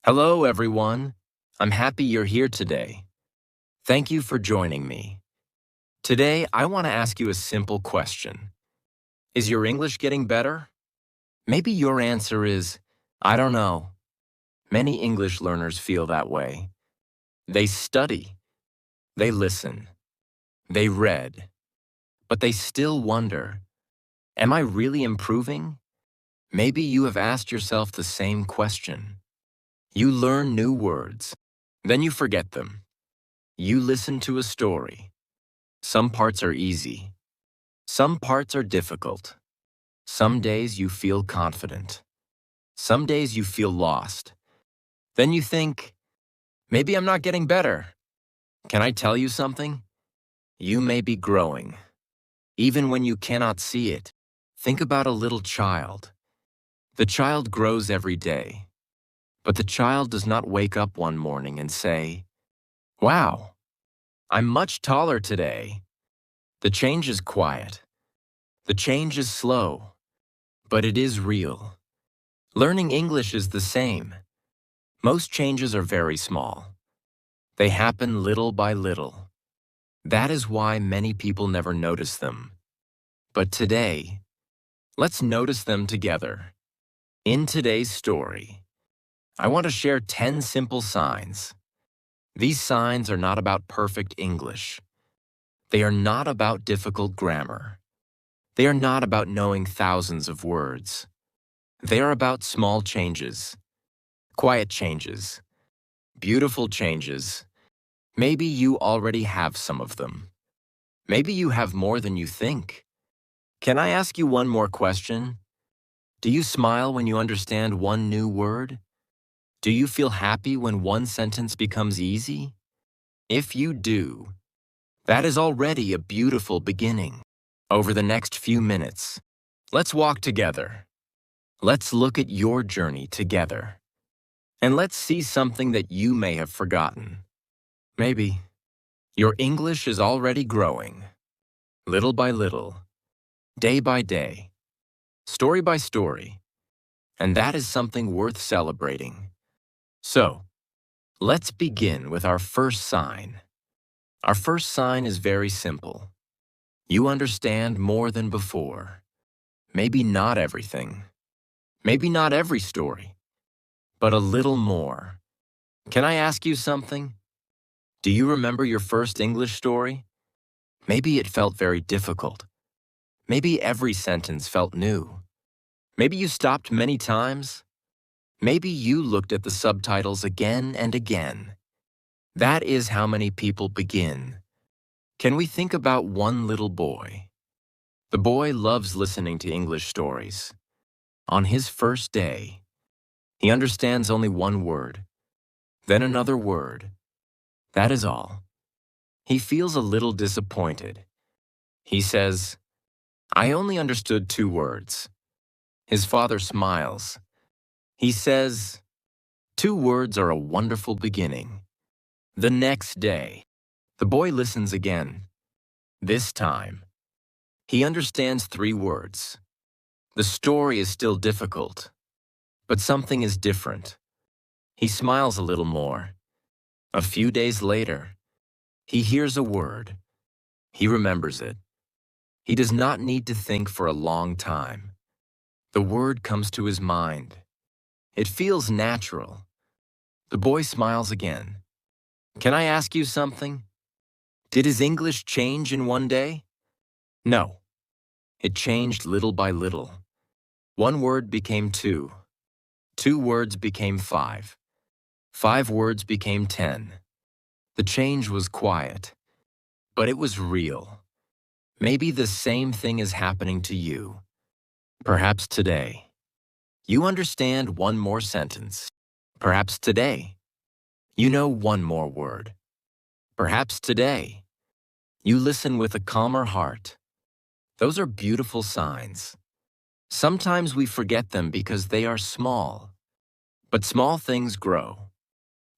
Hello, everyone. I'm happy you're here today. Thank you for joining me. Today, I want to ask you a simple question. Is your English getting better? Maybe your answer is, I don't know. Many English learners feel that way. They study, they listen, they read, but they still wonder, am I really improving? Maybe you have asked yourself the same question. You learn new words, then you forget them. You listen to a story. Some parts are easy. Some parts are difficult. Some days you feel confident. Some days you feel lost. Then you think, maybe I'm not getting better. Can I tell you something? You may be growing, even when you cannot see it. Think about a little child. The child grows every day, but the child does not wake up one morning and say, wow, I'm much taller today. The change is quiet. The change is slow, but it is real. Learning English is the same. Most changes are very small. They happen little by little. That is why many people never notice them. But today, let's notice them together. In today's story, I want to share 10 simple signs. These signs are not about perfect English. They are not about difficult grammar. They are not about knowing thousands of words. They are about small changes, quiet changes, beautiful changes. Maybe you already have some of them. Maybe you have more than you think. Can I ask you one more question? Do you smile when you understand one new word? Do you feel happy when one sentence becomes easy? If you do, that is already a beautiful beginning. Over the next few minutes, let's walk together. Let's look at your journey together. And let's see something that you may have forgotten. Maybe your English is already growing, little by little, day by day, story by story, and that is something worth celebrating. So, let's begin with our first sign. Our first sign is very simple. You understand more than before. Maybe not everything. Maybe not every story, but a little more. Can I ask you something? Do you remember your first English story? Maybe it felt very difficult. Maybe every sentence felt new. Maybe you stopped many times. Maybe you looked at the subtitles again and again. That is how many people begin. Can we think about one little boy? The boy loves listening to English stories. On his first day, he understands only one word, then another word. That is all. He feels a little disappointed. He says, I only understood 2 words. His father smiles. He says, 2 words are a wonderful beginning. The next day, the boy listens again. This time, he understands 3 words. The story is still difficult, but something is different. He smiles a little more. A few days later, he hears a word. He remembers it. He does not need to think for a long time. The word comes to his mind. It feels natural. The boy smiles again. Can I ask you something? Did his English change in one day? No. It changed little by little. 1 word became 2. 2 words became 5. 5 words became 10. The change was quiet, but it was real. Maybe the same thing is happening to you. Perhaps today, you understand 1 more sentence. Perhaps today, you know 1 more word. Perhaps today, you listen with a calmer heart. Those are beautiful signs. Sometimes we forget them because they are small. But small things grow.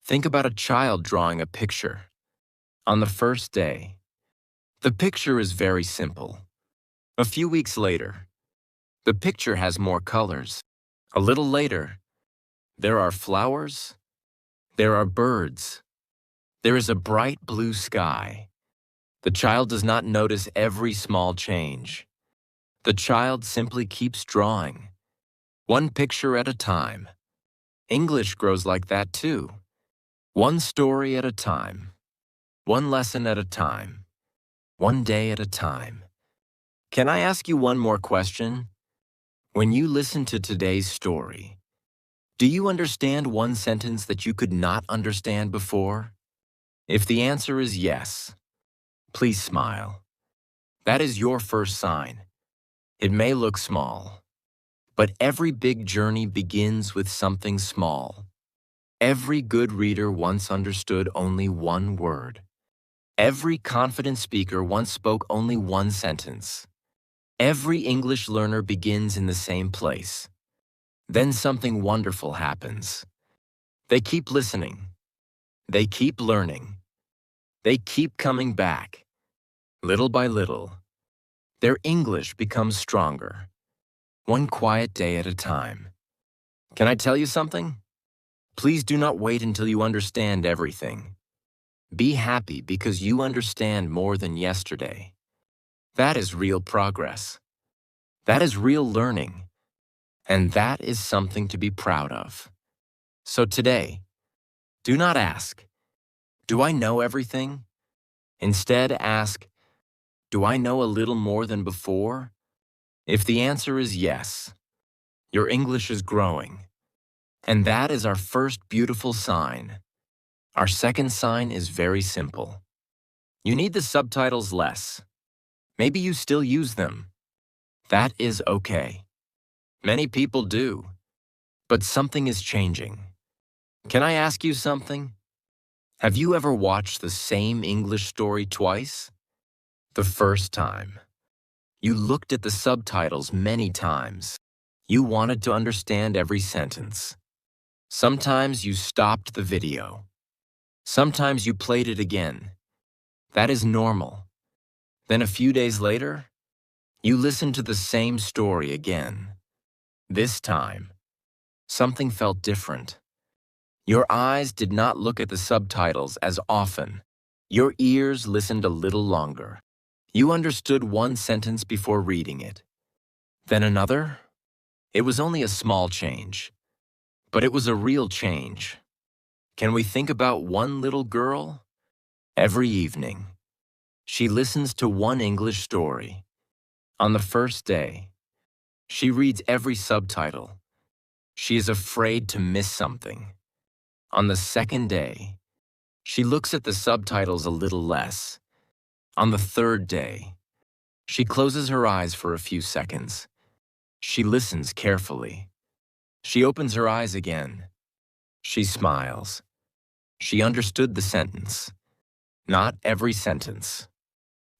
Think about a child drawing a picture. On the first day, the picture is very simple. A few weeks later, the picture has more colors. A little later, there are flowers There are birds. There is a bright blue sky. The child does not notice every small change. The child simply keeps drawing, one picture at a time. English grows like that too. One story at a time. One lesson at a time. One day at a time. Can I ask you one more question? When you listen to today's story, do you understand one sentence that you could not understand before? If the answer is yes, please smile. That is your first sign. It may look small, but every big journey begins with something small. Every good reader once understood only one word. Every confident speaker once spoke only one sentence. Every English learner begins in the same place. Then something wonderful happens. They keep listening. They keep learning. They keep coming back. Little by little, their English becomes stronger, one quiet day at a time. Can I tell you something? Please do not wait until you understand everything. Be happy because you understand more than yesterday. That is real progress. That is real learning. And that is something to be proud of. So today, do not ask, do I know everything? Instead, ask, do I know a little more than before? If the answer is yes, your English is growing. And that is our first beautiful sign. Our second sign is very simple. You need the subtitles less. Maybe you still use them. That is okay. Many people do. But something is changing. Can I ask you something? Have you ever watched the same English story twice? The first time, you looked at the subtitles many times. You wanted to understand every sentence. Sometimes you stopped the video. Sometimes you played it again. That is normal. Then a few days later, you listened to the same story again. This time, something felt different. Your eyes did not look at the subtitles as often. Your ears listened a little longer. You understood one sentence before reading it. Then another. It was only a small change, but it was a real change. Can we think about one little girl? Every evening, she listens to one English story. On the first day, she reads every subtitle. She is afraid to miss something. On the second day, she looks at the subtitles a little less. On the third day, she closes her eyes for a few seconds. She listens carefully. She opens her eyes again. She smiles. She understood the sentence. Not every sentence.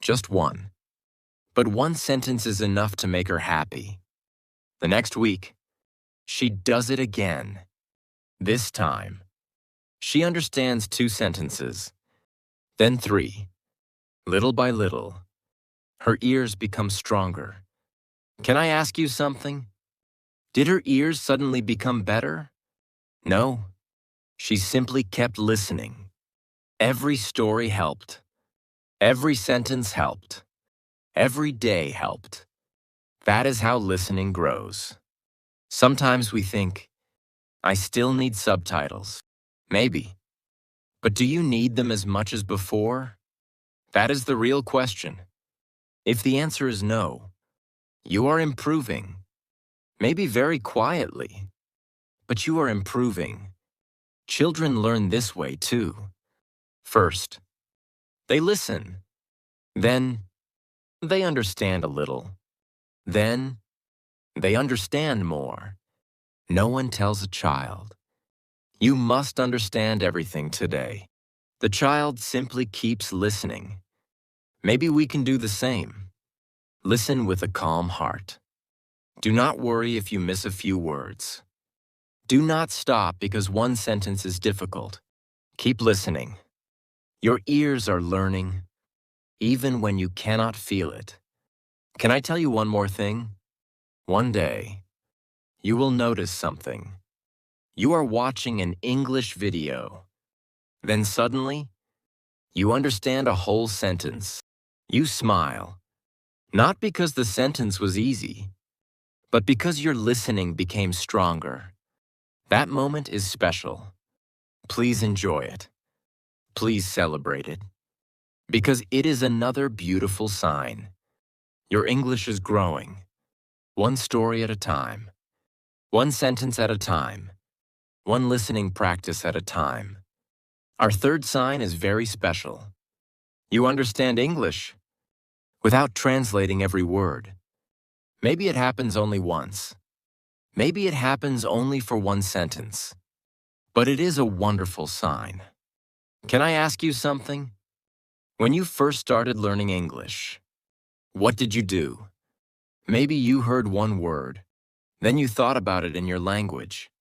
Just one. But one sentence is enough to make her happy. The next week, she does it again. This time, she understands 2 sentences. Then 3. Little by little, her ears become stronger. Can I ask you something? Did her ears suddenly become better? No. She simply kept listening. Every story helped. Every sentence helped. Every day helped. That is how listening grows. Sometimes we think, I still need subtitles. Maybe. But do you need them as much as before? That is the real question. If the answer is no, you are improving. Maybe very quietly, but you are improving. Children learn this way too. First, they listen. Then, they understand a little. Then, they understand more. No one tells a child, you must understand everything today. The child simply keeps listening. Maybe we can do the same. Listen with a calm heart. Do not worry if you miss a few words. Do not stop because one sentence is difficult. Keep listening. Your ears are learning, even when you cannot feel it. Can I tell you one more thing? One day, you will notice something. You are watching an English video. Then suddenly, you understand a whole sentence. You smile, not because the sentence was easy, but because your listening became stronger. That moment is special. Please enjoy it. Please celebrate it. Because it is another beautiful sign. Your English is growing, one story at a time, one sentence at a time, one listening practice at a time. Our third sign is very special. You understand English without translating every word. Maybe it happens only once. Maybe it happens only for one sentence. But it is a wonderful sign. Can I ask you something? When you first started learning English, what did you do? Maybe you heard one word. Then you thought about it in your language.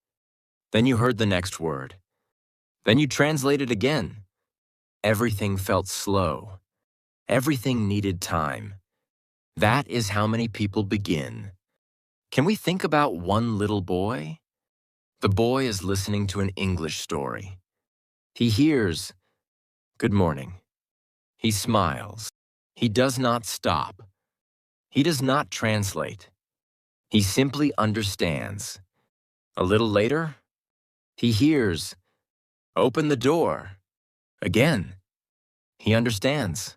Then you heard the next word. Then you translated again. Everything felt slow. Everything needed time. That is how many people begin. Can we think about one little boy? The boy is listening to an English story. He hears, "Good morning." He smiles. He does not stop. He does not translate. He simply understands. A little later, he hears, "Open the door." Again, he understands.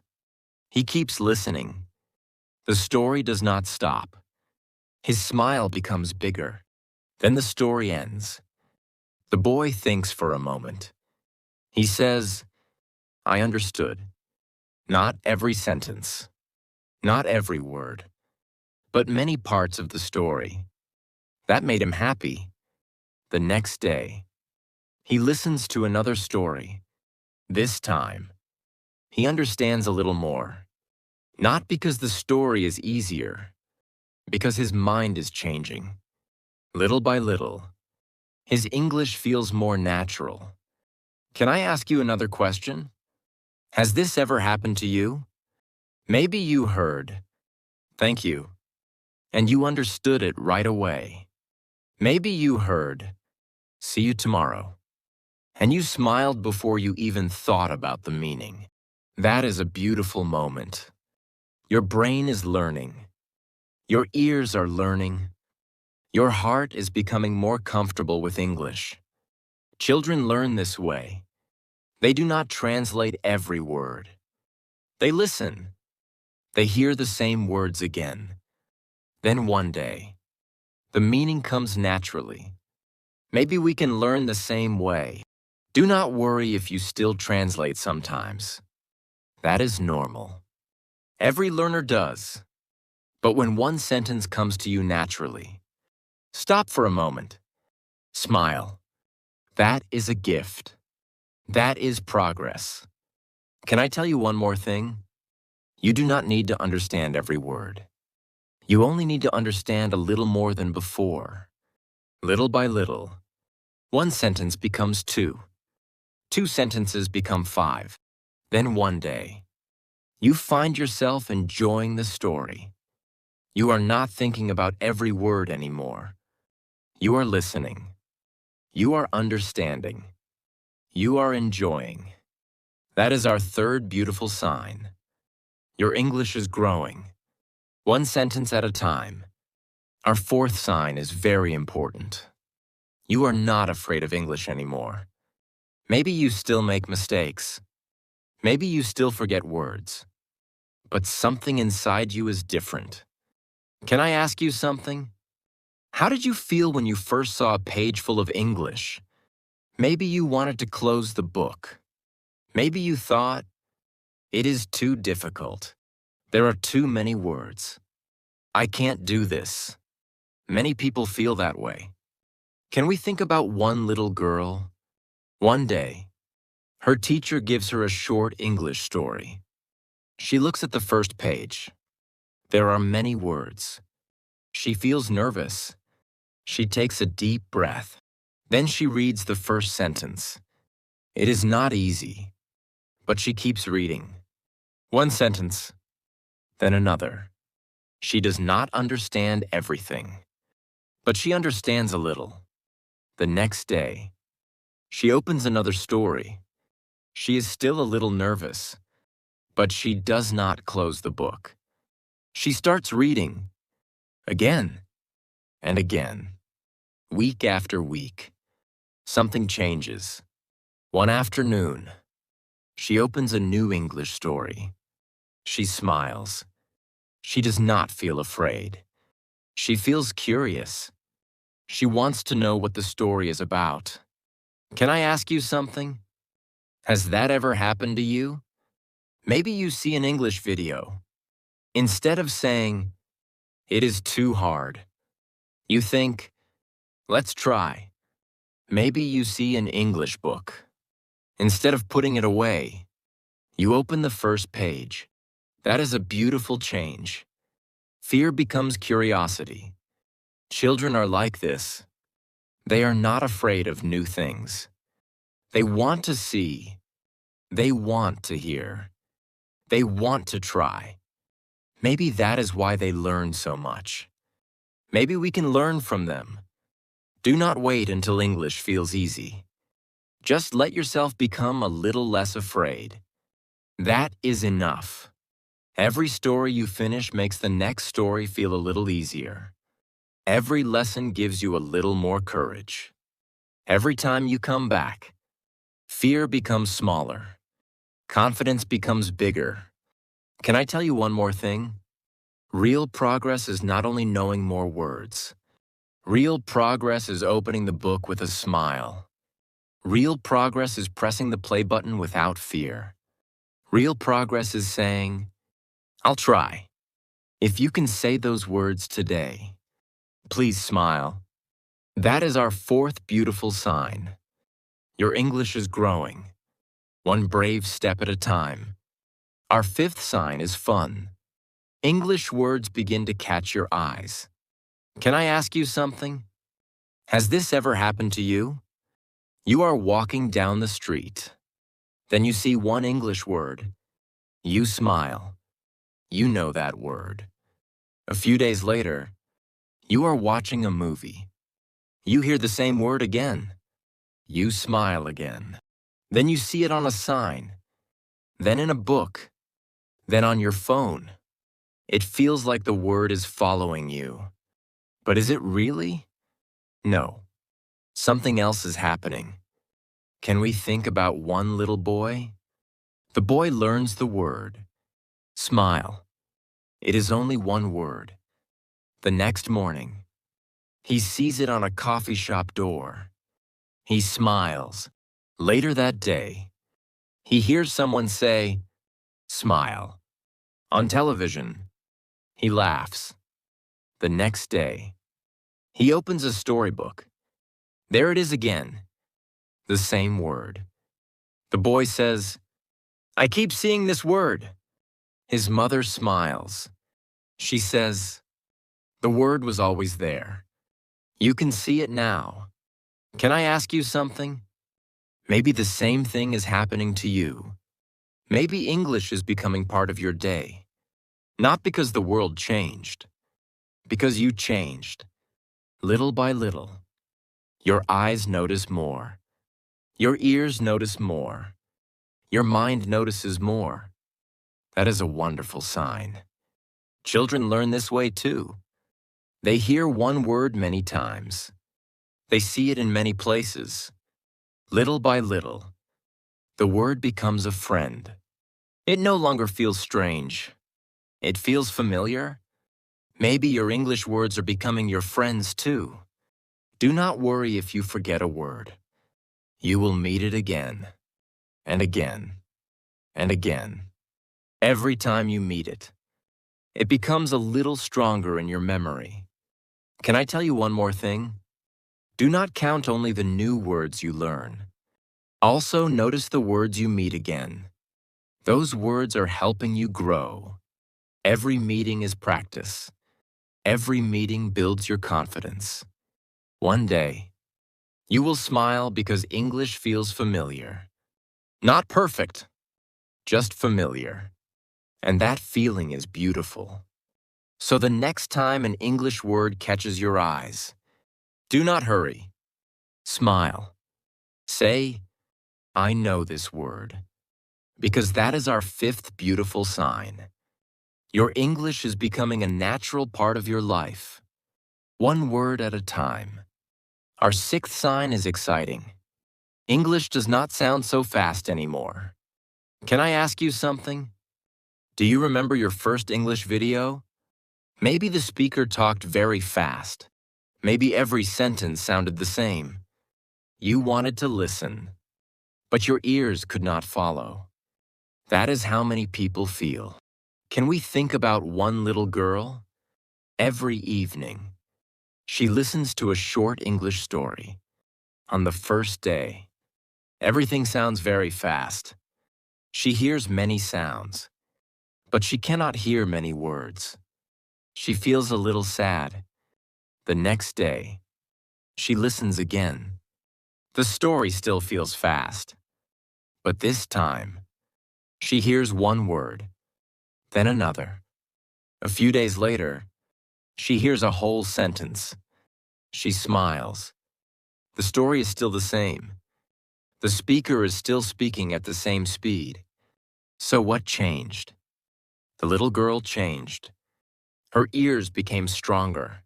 He keeps listening. The story does not stop. His smile becomes bigger. Then the story ends. The boy thinks for a moment. He says, "I understood." Not every sentence, not every word, but many parts of the story. That made him happy. The next day, he listens to another story. This time, he understands a little more. Not because the story is easier, because his mind is changing. Little by little, his English feels more natural. Can I ask you another question? Has this ever happened to you? Maybe you heard, "Thank you," and you understood it right away. Maybe you heard, "See you tomorrow," and you smiled before you even thought about the meaning. That is a beautiful moment. Your brain is learning. Your ears are learning. Your heart is becoming more comfortable with English. Children learn this way. They do not translate every word. They listen. They hear the same words again. Then one day, the meaning comes naturally. Maybe we can learn the same way. Do not worry if you still translate sometimes. That is normal. Every learner does. But when one sentence comes to you naturally, stop for a moment. Smile. That is a gift. That is progress. Can I tell you one more thing? You do not need to understand every word. You only need to understand a little more than before. Little by little, one sentence becomes two. Two sentences become five. Then one day, you find yourself enjoying the story. You are not thinking about every word anymore. You are listening. You are understanding. You are enjoying. That is our third beautiful sign. Your English is growing, one sentence at a time. Our fourth sign is very important. You are not afraid of English anymore. Maybe you still make mistakes. Maybe you still forget words. But something inside you is different. Can I ask you something? How did you feel when you first saw a page full of English? Maybe you wanted to close the book. Maybe you thought, "It is too difficult. There are too many words. I can't do this." Many people feel that way. Can we think about one little girl? One day, her teacher gives her a short English story. She looks at the first page. There are many words. She feels nervous. She takes a deep breath. Then she reads the first sentence. It is not easy, but she keeps reading. One sentence, then another. She does not understand everything, but she understands a little. The next day, she opens another story. She is still a little nervous, but she does not close the book. She starts reading again and again. Week after week, something changes. One afternoon, she opens a new English story. She smiles. She does not feel afraid. She feels curious. She wants to know what the story is about. Can I ask you something? Has that ever happened to you? Maybe you see an English video. Instead of saying, "It is too hard," you think, "Let's try." Maybe you see an English book. Instead of putting it away, you open the first page. That is a beautiful change. Fear becomes curiosity. Children are like this. They are not afraid of new things. They want to see. They want to hear. They want to try. Maybe that is why they learn so much. Maybe we can learn from them. Do not wait until English feels easy. Just let yourself become a little less afraid. That is enough. Every story you finish makes the next story feel a little easier. Every lesson gives you a little more courage. Every time you come back, fear becomes smaller. Confidence becomes bigger. Can I tell you one more thing? Real progress is not only knowing more words. Real progress is opening the book with a smile. Real progress is pressing the play button without fear. Real progress is saying, "I'll try." If you can say those words today, please smile. That is our fourth beautiful sign. Your English is growing, one brave step at a time. Our fifth sign is fun. English words begin to catch your eyes. Can I ask you something? Has this ever happened to you? You are walking down the street. Then you see one English word. You smile. You know that word. A few days later, you are watching a movie. You hear the same word again. You smile again. Then you see it on a sign. Then in a book. Then on your phone. It feels like the word is following you. But is it really? No. Something else is happening. Can we think about one little boy? The boy learns the word. Smile. It is only one word. The next morning, he sees it on a coffee shop door. He smiles. Later that day, he hears someone say, "Smile." On television, he laughs. The next day, he opens a storybook. There it is again, the same word. The boy says, "I keep seeing this word." His mother smiles. She says, "The word was always there. You can see it now." Can I ask you something? Maybe the same thing is happening to you. Maybe English is becoming part of your day. Not because the world changed, because you changed. Little by little, your eyes notice more. Your ears notice more. Your mind notices more. That is a wonderful sign. Children learn this way too. They hear one word many times. They see it in many places. Little by little, the word becomes a friend. It no longer feels strange. It feels familiar. Maybe your English words are becoming your friends too. Do not worry if you forget a word. You will meet it again, and again, and again. Every time you meet it, it becomes a little stronger in your memory. Can I tell you one more thing? Do not count only the new words you learn. Also notice the words you meet again. Those words are helping you grow. Every meeting is practice. Every meeting builds your confidence. One day, you will smile because English feels familiar. Not perfect, just familiar. And that feeling is beautiful. So the next time an English word catches your eyes, do not hurry. Smile. Say, I know this word, because that is our fifth beautiful sign. Your English is becoming a natural part of your life, one word at a time. Our sixth sign is exciting. English does not sound so fast anymore. Can I ask you something? Do you remember your first English video? Maybe the speaker talked very fast. Maybe every sentence sounded the same. You wanted to listen, but your ears could not follow. That is how many people feel. Can we think about one little girl? Every evening, she listens to a short English story. On the first day, everything sounds very fast. She hears many sounds, but she cannot hear many words. She feels a little sad. The next day, she listens again. The story still feels fast, but this time, she hears one word, then another. A few days later, she hears a whole sentence. She smiles. The story is still the same. The speaker is still speaking at the same speed. So what changed? The little girl changed. Her ears became stronger.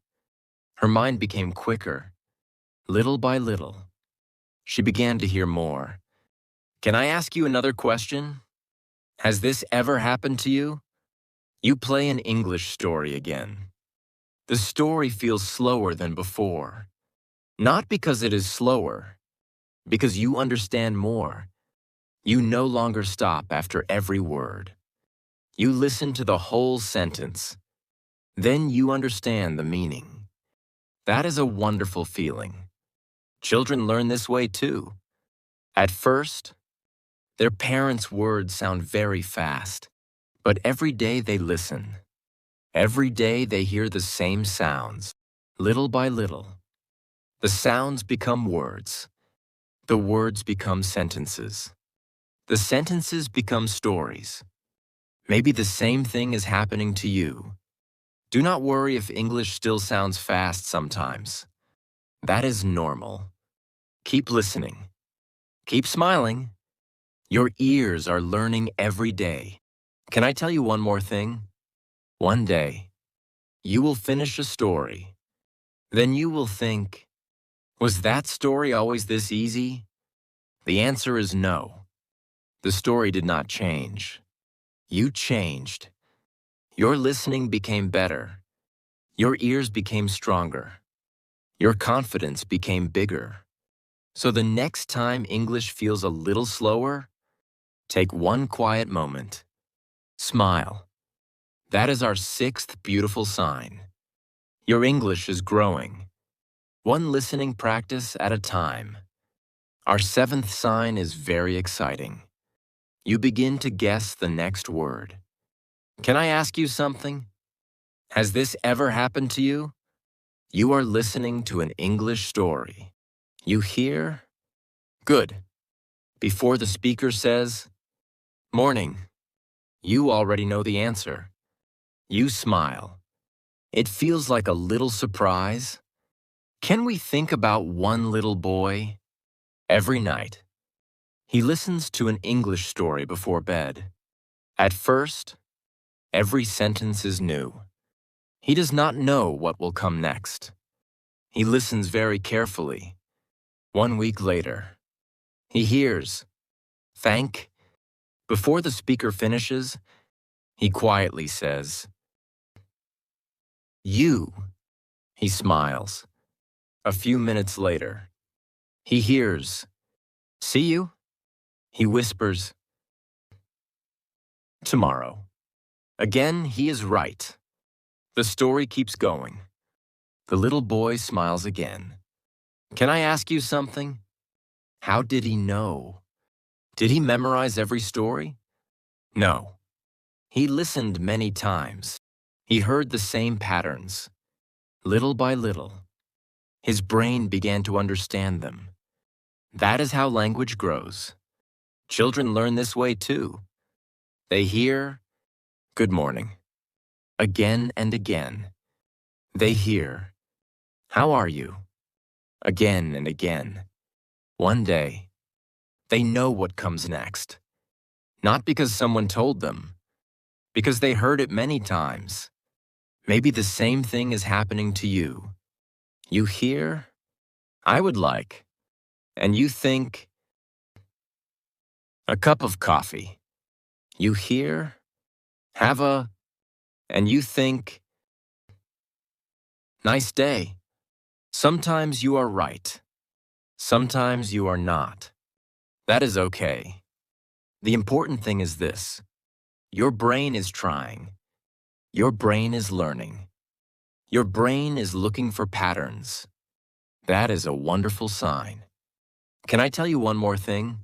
Her mind became quicker. Little by little, she began to hear more. Can I ask you another question? Has this ever happened to you? You play an English story again. The story feels slower than before. Not because it is slower, because you understand more. You no longer stop after every word. You listen to the whole sentence. Then you understand the meaning. That is a wonderful feeling. Children learn this way too. At first, their parents' words sound very fast, but every day they listen. Every day they hear the same sounds, little by little. The sounds become words. The words become sentences. The sentences become stories. Maybe the same thing is happening to you. Do not worry if English still sounds fast sometimes. That is normal. Keep listening. Keep smiling. Your ears are learning every day. Can I tell you one more thing? One day, you will finish a story. Then you will think, was that story always this easy? The answer is no. The story did not change. You changed. Your listening became better. Your ears became stronger. Your confidence became bigger. So the next time English feels a little slower, take one quiet moment. Smile. That is our sixth beautiful sign. Your English is growing, one listening practice at a time. Our seventh sign is very exciting. You begin to guess the next word. Can I ask you something? Has this ever happened to you? You are listening to an English story. You hear? Good. Before the speaker says, morning, you already know the answer. You smile. It feels like a little surprise. Can we think about one little boy? Every night, he listens to an English story before bed. At first, every sentence is new. He does not know what will come next. He listens very carefully. 1 week later, he hears, thank. Before the speaker finishes, he quietly says, you. He smiles. A few minutes later, he hears, see you? He whispers, tomorrow. Again, he is right. The story keeps going. The little boy smiles again. Can I ask you something? How did he know? Did he memorize every story? No. He listened many times. He heard the same patterns. Little by little, his brain began to understand them. That is how language grows. Children learn this way too. They hear, good morning, again and again. They hear, how are you? Again and again. One day, they know what comes next. Not because someone told them, because they heard it many times. Maybe the same thing is happening to you. You hear, I would like, and you think, a cup of coffee. You hear, have a, and you think, nice day. Sometimes you are right. Sometimes you are not. That is okay. The important thing is this. Your brain is trying. Your brain is learning. Your brain is looking for patterns. That is a wonderful sign. Can I tell you one more thing?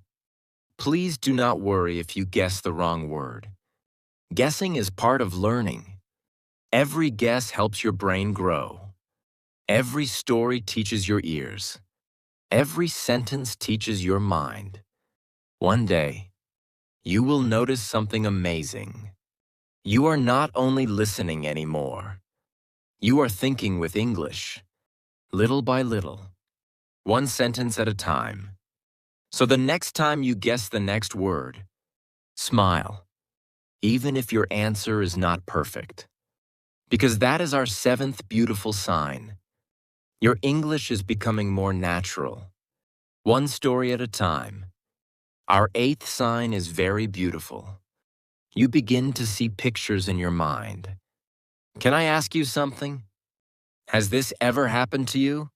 Please do not worry if you guess the wrong word. Guessing is part of learning. Every guess helps your brain grow. Every story teaches your ears. Every sentence teaches your mind. One day, you will notice something amazing. You are not only listening anymore. You are thinking with English, little by little, one sentence at a time. So the next time you guess the next word, smile, even if your answer is not perfect. Because that is our seventh beautiful sign. Your English is becoming more natural, one story at a time. Our eighth sign is very beautiful. You begin to see pictures in your mind. Can I ask you something? Has this ever happened to you?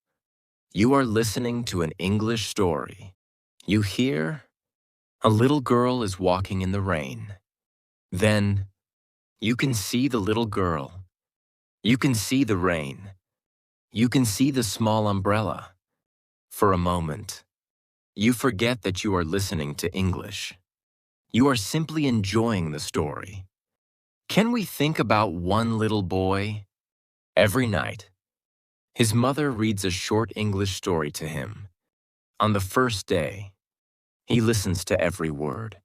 You are listening to an English story. You hear, a little girl is walking in the rain. Then, you can see the little girl. You can see the rain. You can see the small umbrella. For a moment, you forget that you are listening to English. You are simply enjoying the story. Can we think about one little boy? Every night, his mother reads a short English story to him. On the first day, he listens to every word.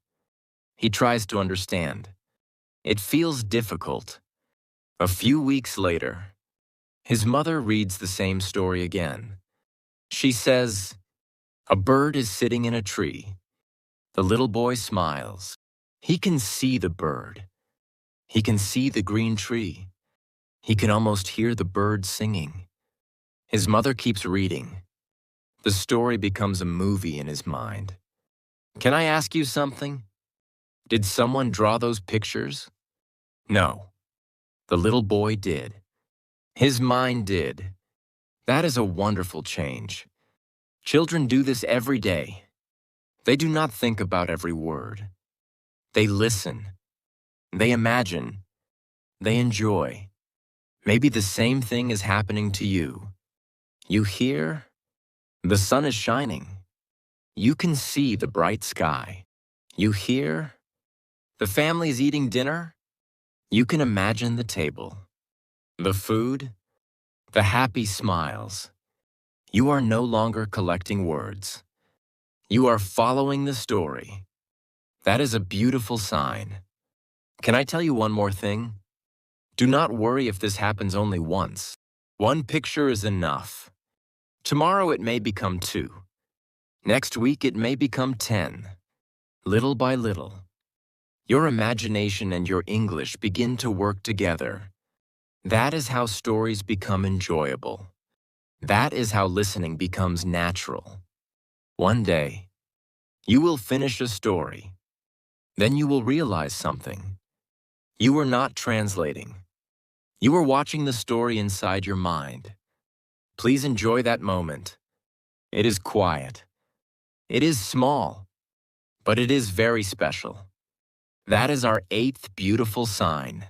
He tries to understand. It feels difficult. A few weeks later, his mother reads the same story again. She says, a bird is sitting in a tree. The little boy smiles. He can see the bird. He can see the green tree. He can almost hear the bird singing. His mother keeps reading. The story becomes a movie in his mind. Can I ask you something? Did someone draw those pictures? No. The little boy did. His mind did. That is a wonderful change. Children do this every day. They do not think about every word. They listen. They imagine. They enjoy. Maybe the same thing is happening to you. You hear, the sun is shining. You can see the bright sky. You hear, the family is eating dinner. You can imagine the table, the food, the happy smiles. You are no longer collecting words. You are following the story. That is a beautiful sign. Can I tell you one more thing? Do not worry if this happens only once. One picture is enough. Tomorrow it may become 2. Next week it may become 10. Little by little, your imagination and your English begin to work together. That is how stories become enjoyable. That is how listening becomes natural. One day, you will finish a story. Then you will realize something. You were not translating. You were watching the story inside your mind. Please enjoy that moment. It is quiet. It is small, but it is very special. That is our eighth beautiful sign.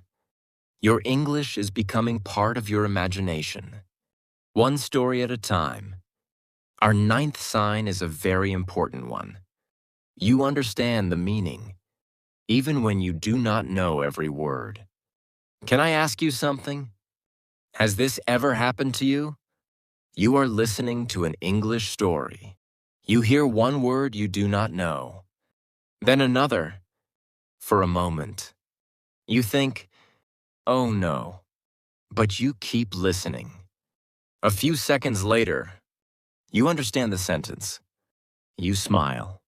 Your English is becoming part of your imagination. One story at a time. Our ninth sign is a very important one. You understand the meaning, even when you do not know every word. Can I ask you something? Has this ever happened to you? You are listening to an English story. You hear one word you do not know, then another. For a moment, you think, oh no, but you keep listening. A few seconds later, you understand the sentence. You smile.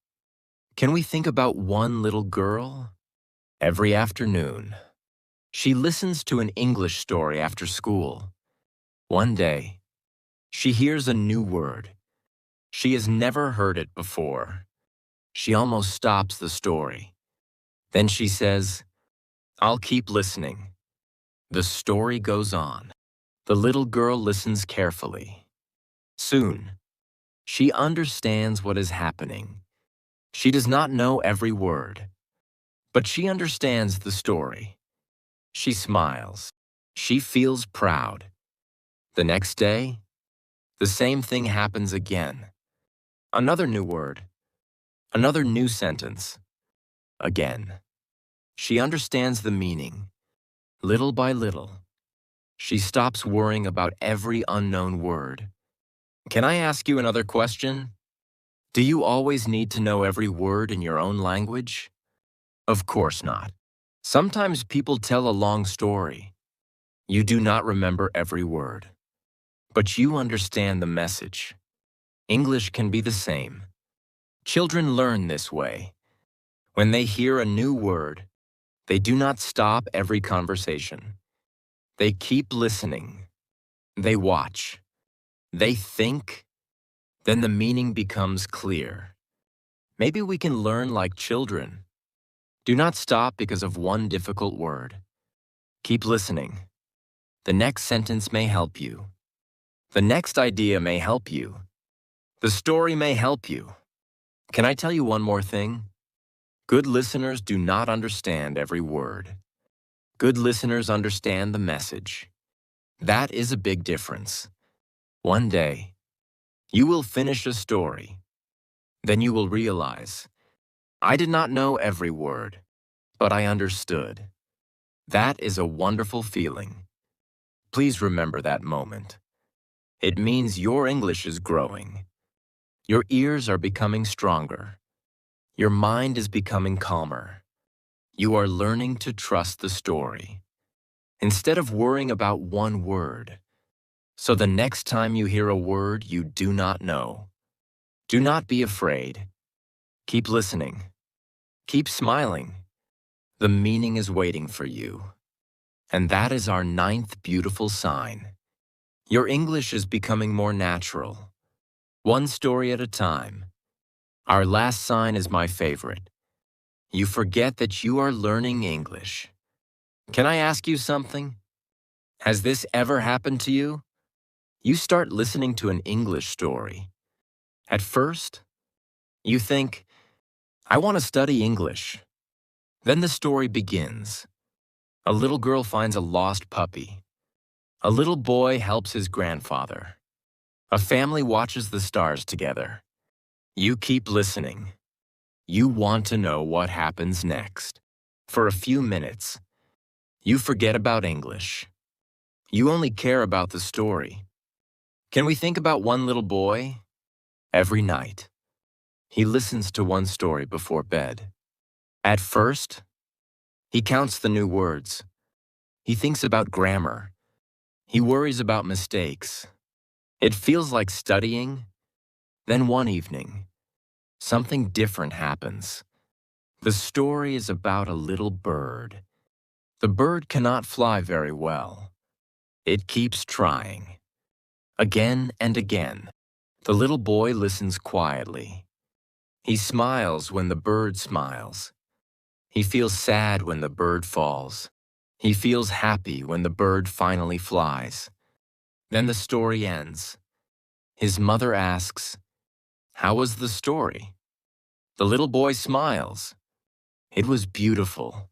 Can we think about one little girl? Every afternoon, she listens to an English story after school. One day, she hears a new word. She has never heard it before. She almost stops the story. Then she says, "I'll keep listening." The story goes on. The little girl listens carefully. Soon, she understands what is happening. She does not know every word, but she understands the story. She smiles. She feels proud. The next day, the same thing happens again. Another new word. Another new sentence. Again. She understands the meaning. Little by little, she stops worrying about every unknown word. Can I ask you another question? Do you always need to know every word in your own language? Of course not. Sometimes people tell a long story. You do not remember every word, but you understand the message. English can be the same. Children learn this way. When they hear a new word, they do not stop every conversation. They keep listening. They watch. They think. Then the meaning becomes clear. Maybe we can learn like children. Do not stop because of one difficult word. Keep listening. The next sentence may help you. The next idea may help you. The story may help you. Can I tell you one more thing? Good listeners do not understand every word. Good listeners understand the message. That is a big difference. One day, you will finish a story. Then you will realize, I did not know every word, but I understood. That is a wonderful feeling. Please remember that moment. It means your English is growing. Your ears are becoming stronger. Your mind is becoming calmer. You are learning to trust the story, instead of worrying about one word. So the next time you hear a word you do not know, do not be afraid. Keep listening. Keep smiling. The meaning is waiting for you. And that is our ninth beautiful sign. Your English is becoming more natural. One story at a time. Our last sign is my favorite. You forget that you are learning English. Can I ask you something? Has this ever happened to you? You start listening to an English story. At first, you think, I want to study English. Then the story begins. A little girl finds a lost puppy. A little boy helps his grandfather. A family watches the stars together. You keep listening. You want to know what happens next. For a few minutes, you forget about English. You only care about the story. Can we think about one little boy? Every night, he listens to one story before bed. At first, he counts the new words. He thinks about grammar. He worries about mistakes. It feels like studying. Then one evening, something different happens. The story is about a little bird. The bird cannot fly very well. It keeps trying. Again and again, the little boy listens quietly. He smiles when the bird smiles. He feels sad when the bird falls. He feels happy when the bird finally flies. Then the story ends. His mother asks, "How was the story?" The little boy smiles. "It was beautiful."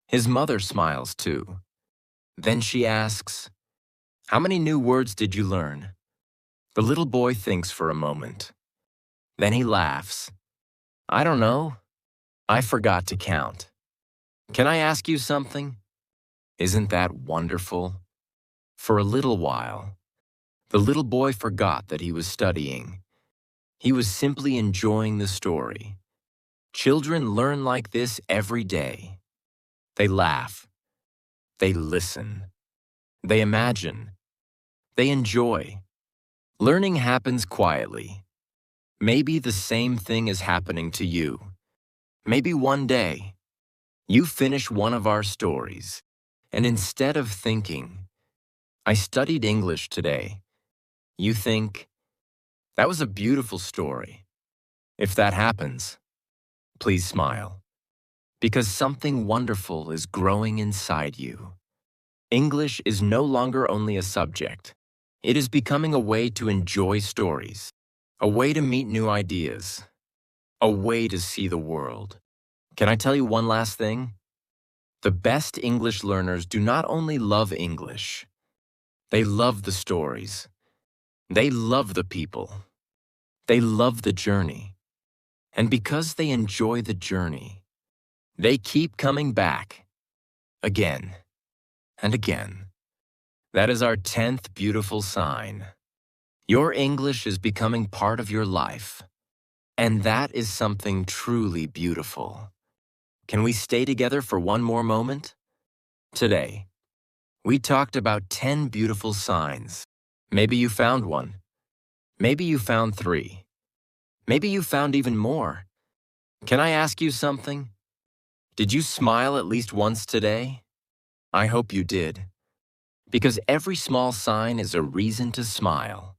His mother smiles too. Then she asks, "How many new words did you learn?" The little boy thinks for a moment. Then he laughs. "I don't know. I forgot to count." Can I ask you something? Isn't that wonderful? For a little while, the little boy forgot that he was studying. He was simply enjoying the story. Children learn like this every day. They laugh. They listen. They imagine. They enjoy. Learning happens quietly. Maybe the same thing is happening to you. Maybe one day, you finish one of our stories, and instead of thinking, I studied English today, you think, that was a beautiful story. If that happens, please smile, because something wonderful is growing inside you. English is no longer only a subject. It is becoming a way to enjoy stories, a way to meet new ideas, a way to see the world. Can I tell you one last thing? The best English learners do not only love English, they love the stories. They love the people. They love the journey. And because they enjoy the journey, they keep coming back again and again. That is our 10th beautiful sign. Your English is becoming part of your life. And that is something truly beautiful. Can we stay together for one more moment? Today, we talked about 10 beautiful signs. Maybe you found one. Maybe you found 3. Maybe you found even more. Can I ask you something? Did you smile at least once today? I hope you did. Because every small sign is a reason to smile.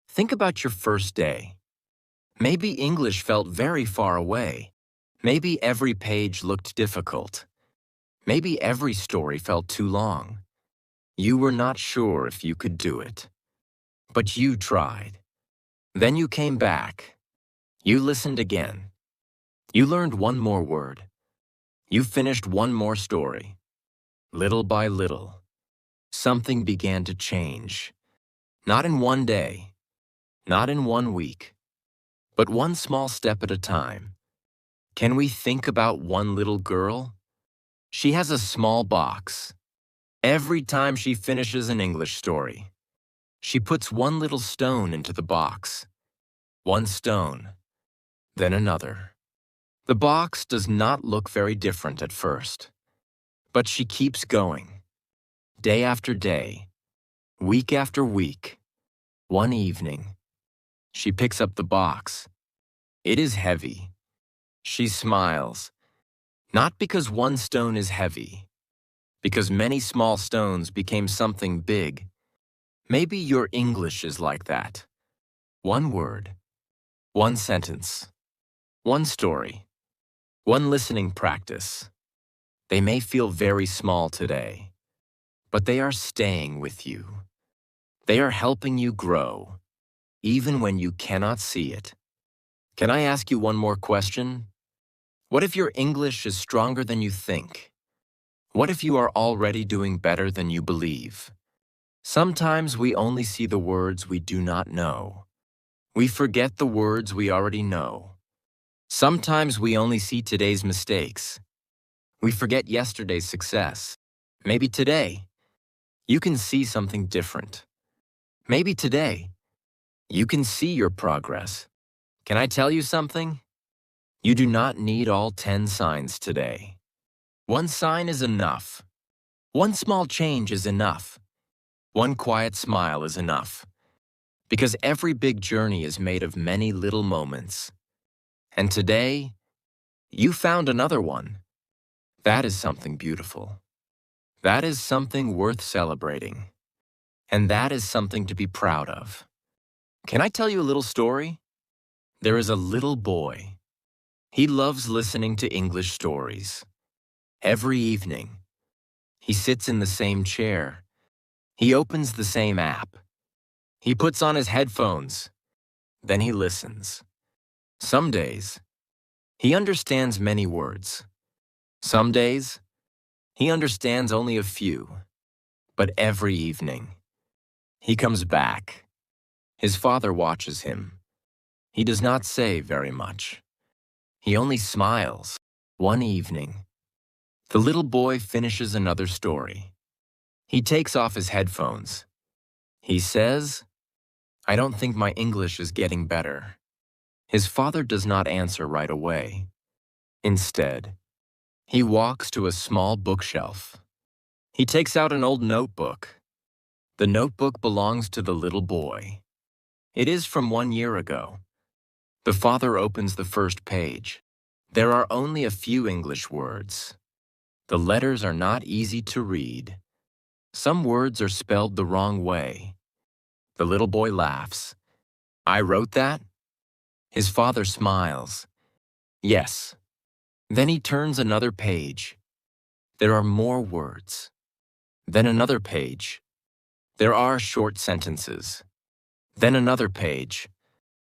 Think about your first day. Maybe English felt very far away. Maybe every page looked difficult. Maybe every story felt too long. You were not sure if you could do it. But you tried. Then you came back. You listened again. You learned one more word. You finished one more story. Little by little, something began to change. Not in one day, not in one week, but one small step at a time. Can we think about one little girl? She has a small box. Every time she finishes an English story, she puts one little stone into the box. One stone, then another. The box does not look very different at first, but she keeps going. Day after day, week after week. One evening, she picks up the box. It is heavy. She smiles, not because one stone is heavy, because many small stones became something big. Maybe your English is like that. One word, one sentence, one story, one listening practice. They may feel very small today, but they are staying with you. They are helping you grow, even when you cannot see it. Can I ask you one more question? What if your English is stronger than you think? What if you are already doing better than you believe? Sometimes we only see the words we do not know. We forget the words we already know. Sometimes we only see today's mistakes. We forget yesterday's success. Maybe today, you can see something different. Maybe today, you can see your progress. Can I tell you something? You do not need all 10 signs today. One sign is enough. One small change is enough. One quiet smile is enough. Because every big journey is made of many little moments. And today, you found another one. That is something beautiful. That is something worth celebrating. And that is something to be proud of. Can I tell you a little story? There is a little boy. He loves listening to English stories. Every evening, he sits in the same chair. He opens the same app. He puts on his headphones. Then he listens. Some days, he understands many words. Some days, he understands only a few. But every evening, he comes back. His father watches him. He does not say very much. He only smiles. One evening, the little boy finishes another story. He takes off his headphones. He says, I don't think my English is getting better. His father does not answer right away. Instead, he walks to a small bookshelf. He takes out an old notebook. The notebook belongs to the little boy. It is from 1 year ago. The father opens the first page. There are only a few English words. The letters are not easy to read. Some words are spelled the wrong way. The little boy laughs. I wrote that? His father smiles. Yes. Then he turns another page. There are more words. Then another page. There are short sentences. Then another page.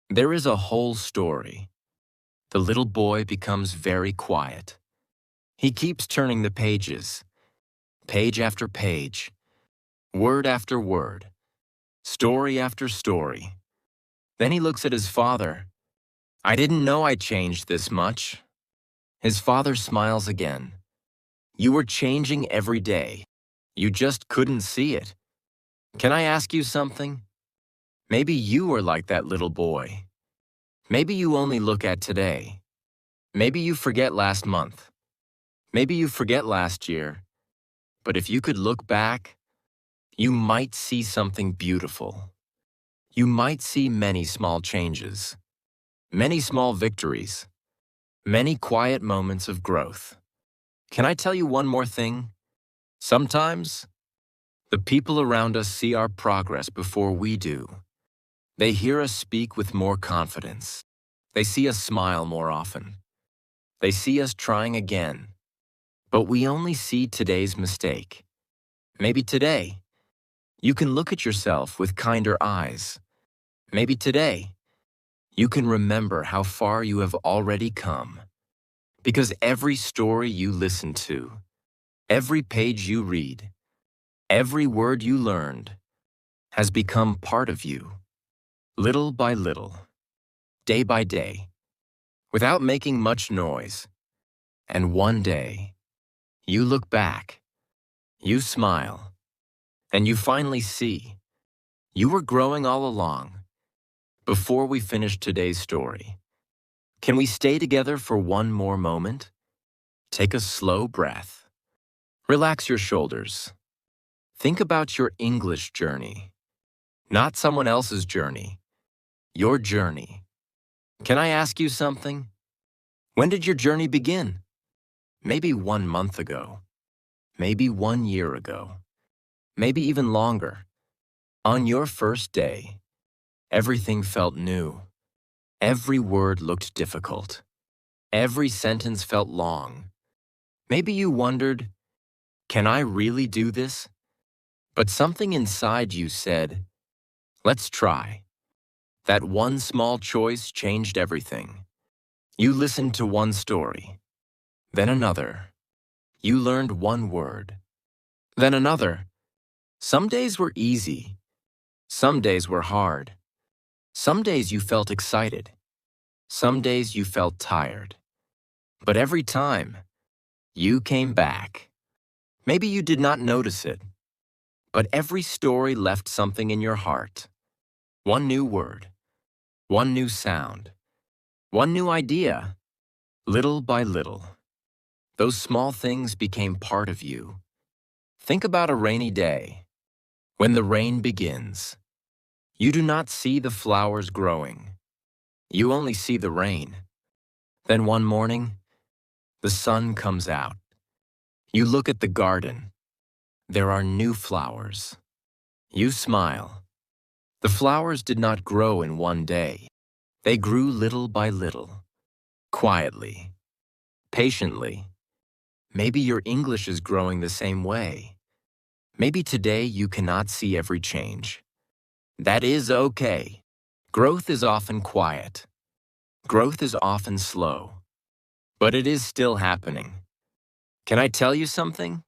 There is a whole story. The little boy becomes very quiet. He keeps turning the pages. Page after page. Word after word. Story after story. Then he looks at his father. I didn't know I changed this much. His father smiles again. You were changing every day. You just couldn't see it. Can I ask you something? Maybe you are like that little boy. Maybe you only look at today. Maybe you forget last month. Maybe you forget last year. But if you could look back, you might see something beautiful. You might see many small changes, many small victories, many quiet moments of growth. Can I tell you one more thing? Sometimes, the people around us see our progress before we do. They hear us speak with more confidence. They see us smile more often. They see us trying again. But we only see today's mistake. Maybe today, you can look at yourself with kinder eyes. Maybe today, you can remember how far you have already come. Because every story you listen to, every page you read, every word you learned has become part of you, little by little, day by day, without making much noise. And one day, you look back, you smile, and you finally see you were growing all along. Before we finish today's story, can we stay together for one more moment? Take a slow breath. Relax your shoulders. Think about your English journey, not someone else's journey, your journey. Can I ask you something? When did your journey begin? Maybe 1 month ago, maybe 1 year ago, maybe even longer. On your first day, everything felt new. Every word looked difficult. Every sentence felt long. Maybe you wondered, can I really do this? But something inside you said, let's try. That one small choice changed everything. You listened to one story, then another. You learned one word, then another. Some days were easy. Some days were hard. Some days you felt excited. Some days you felt tired. But every time, you came back. Maybe you did not notice it, but every story left something in your heart. One new word, one new sound, one new idea. Little by little, those small things became part of you. Think about a rainy day. When the rain begins, you do not see the flowers growing. You only see the rain. Then one morning, the sun comes out. You look at the garden. There are new flowers. You smile. The flowers did not grow in one day. They grew little by little, quietly, patiently. Maybe your English is growing the same way. Maybe today you cannot see every change. That is okay. Growth is often quiet. Growth is often slow. But it is still happening. Can I tell you something?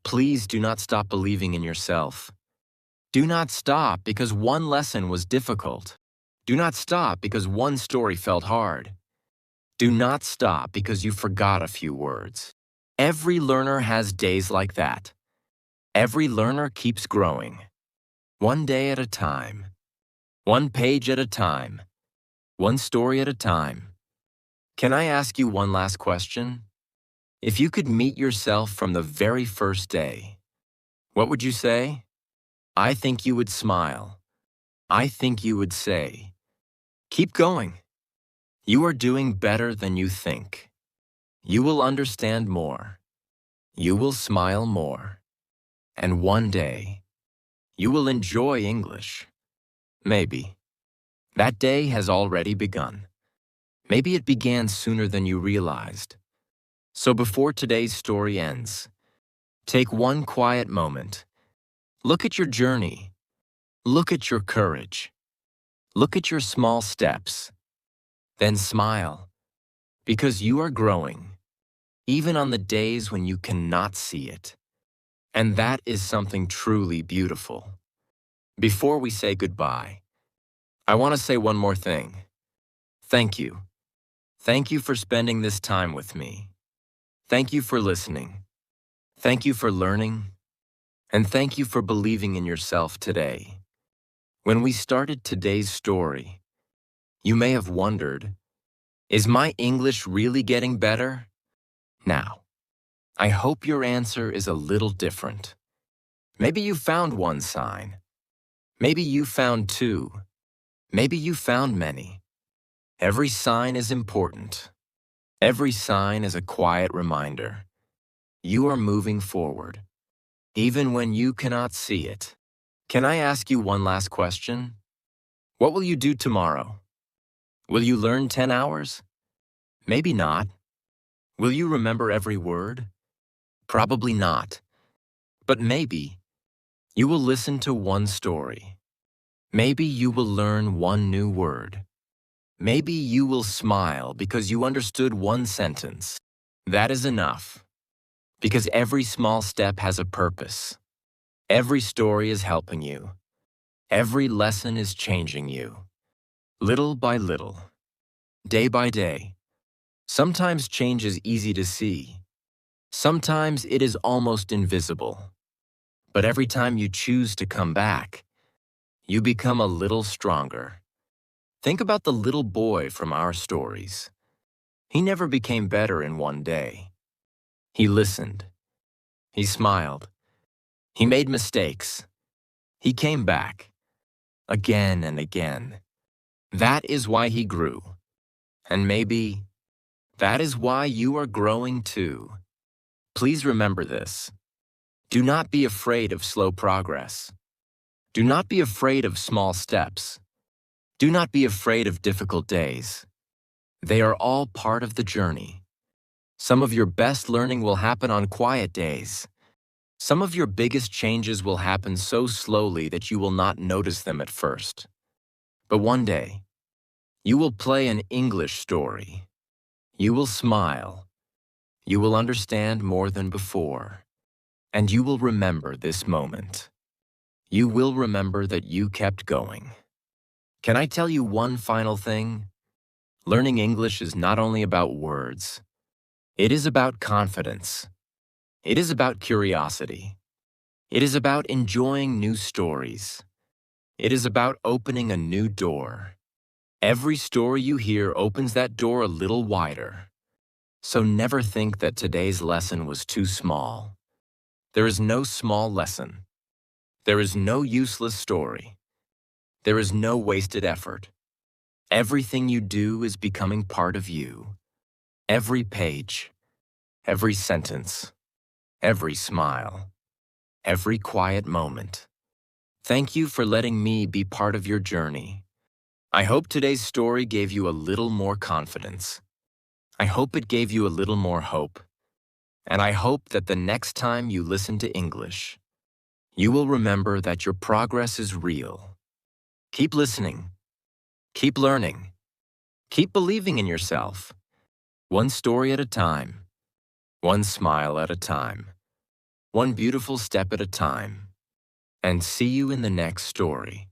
Please do not stop believing in yourself. Do not stop because one lesson was difficult. Do not stop because one story felt hard. Do not stop because you forgot a few words. Every learner has days like that. Every learner keeps growing. One day at a time. One page at a time. One story at a time. Can I ask you one last question? If you could meet yourself from the very first day, what would you say? I think you would smile. I think you would say, keep going. You are doing better than you think. You will understand more. You will smile more. And one day, you will enjoy English. Maybe. That day has already begun. Maybe it began sooner than you realized. So before today's story ends, take one quiet moment. Look at your journey. Look at your courage. Look at your small steps. Then smile, because you are growing, even on the days when you cannot see it. And that is something truly beautiful. Before we say goodbye, I want to say one more thing. Thank you. Thank you for spending this time with me. Thank you for listening. Thank you for learning. And thank you for believing in yourself today. When we started today's story, you may have wondered, is my English really getting better? Now, I hope your answer is a little different. Maybe you found one sign. Maybe you found two. Maybe you found many. Every sign is important. Every sign is a quiet reminder. You are moving forward, even when you cannot see it. Can I ask you one last question? What will you do tomorrow? Will you learn 10 hours? Maybe not. Will you remember every word? Probably not. But maybe you will listen to one story. Maybe you will learn one new word. Maybe you will smile because you understood one sentence. That is enough. Because every small step has a purpose. Every story is helping you. Every lesson is changing you. Little by little. Day by day. Sometimes change is easy to see. Sometimes it is almost invisible. But every time you choose to come back, you become a little stronger. Think about the little boy from our stories. He never became better in one day. He listened. He smiled. He made mistakes. He came back. Again and again. That is why he grew. And maybe that is why you are growing too. Please remember this. Do not be afraid of slow progress. Do not be afraid of small steps. Do not be afraid of difficult days. They are all part of the journey. Some of your best learning will happen on quiet days. Some of your biggest changes will happen so slowly that you will not notice them at first. But one day, you will play an English story. You will smile. You will understand more than before. And you will remember this moment. You will remember that you kept going. Can I tell you one final thing? Learning English is not only about words. It is about confidence. It is about curiosity. It is about enjoying new stories. It is about opening a new door. Every story you hear opens that door a little wider. So never think that today's lesson was too small. There is no small lesson. There is no useless story. There is no wasted effort. Everything you do is becoming part of you. Every page, every sentence, every smile, every quiet moment. Thank you for letting me be part of your journey. I hope today's story gave you a little more confidence. I hope it gave you a little more hope. And I hope that the next time you listen to English, you will remember that your progress is real. Keep listening. Keep learning. Keep believing in yourself. One story at a time. One smile at a time. One beautiful step at a time. And see you in the next story.